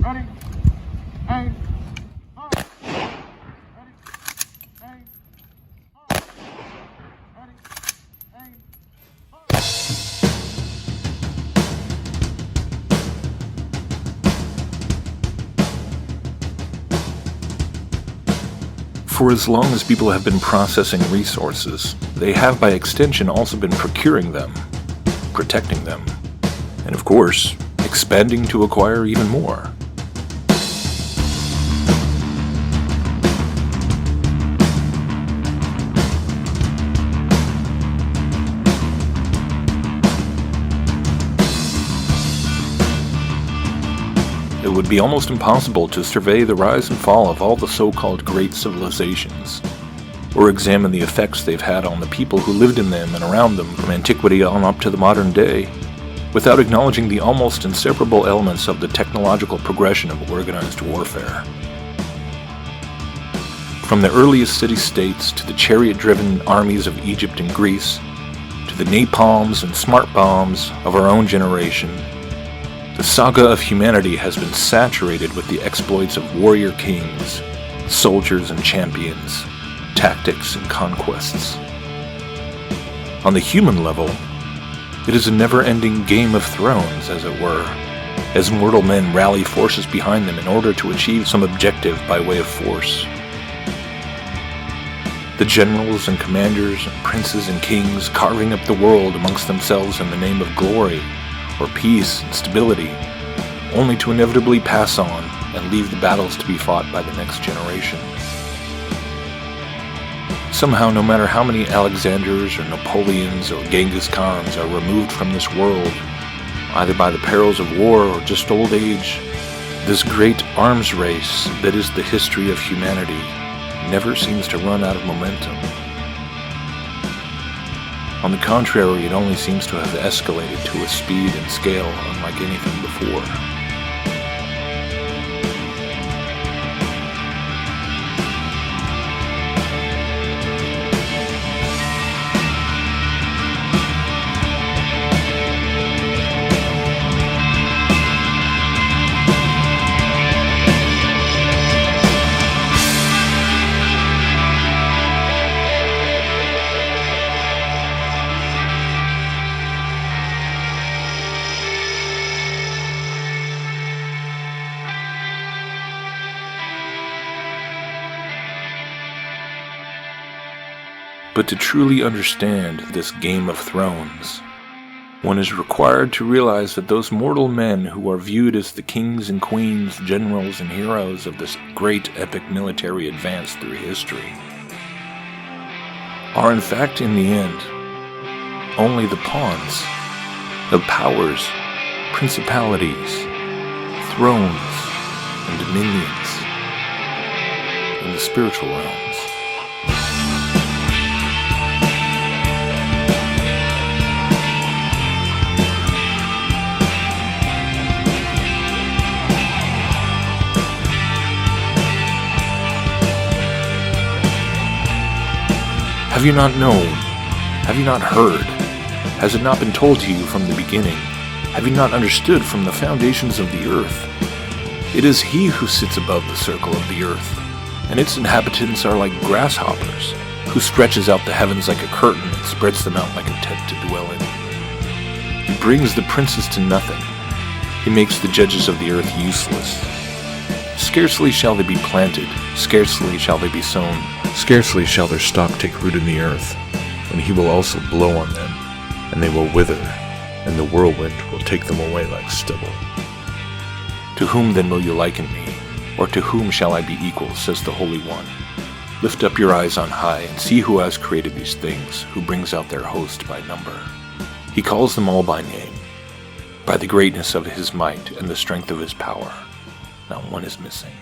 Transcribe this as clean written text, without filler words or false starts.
Ready? Aim. Fire. Ready? Aim. Fire. Ready? Aim. Fire. For as long as people have been processing resources, they have by extension also been procuring them, protecting them, and of course, expanding to acquire even more. It would be almost impossible to survey the rise and fall of all the so-called great civilizations, or examine the effects they've had on the people who lived in them and around them from antiquity on up to the modern day, without acknowledging the almost inseparable elements of the technological progression of organized warfare. From the earliest city-states to the chariot-driven armies of Egypt and Greece, to the napalms and smart bombs of our own generation, the saga of humanity has been saturated with the exploits of warrior kings, soldiers and champions, tactics and conquests. On the human level, it is a never-ending Game of Thrones, as it were, as mortal men rally forces behind them in order to achieve some objective by way of force. The generals and commanders and princes and kings carving up the world amongst themselves in the name of glory, or peace and stability, only to inevitably pass on and leave the battles to be fought by the next generation. Somehow, no matter how many Alexanders or Napoleons or Genghis Khans are removed from this world, either by the perils of war or just old age, this great arms race that is the history of humanity never seems to run out of momentum. On the contrary, it only seems to have escalated to a speed and scale unlike anything before. But to truly understand this Game of Thrones, one is required to realize that those mortal men who are viewed as the kings and queens, generals and heroes of this great epic military advance through history are in fact in the end only the pawns of powers, principalities, thrones, and dominions in the spiritual realms. Have you not known? Have you not heard? Has it not been told to you from the beginning? Have you not understood from the foundations of the earth? It is He who sits above the circle of the earth, and its inhabitants are like grasshoppers, who stretches out the heavens like a curtain and spreads them out like a tent to dwell in. He brings the princes to nothing. He makes the judges of the earth useless. Scarcely shall they be planted, scarcely shall they be sown, scarcely shall their stock take root in the earth, and He will also blow on them, and they will wither, and the whirlwind will take them away like stubble. To whom then will you liken me, or to whom shall I be equal, says the Holy One? Lift up your eyes on high, and see who has created these things, who brings out their host by number. He calls them all by name, by the greatness of His might and the strength of His power. Not one is missing.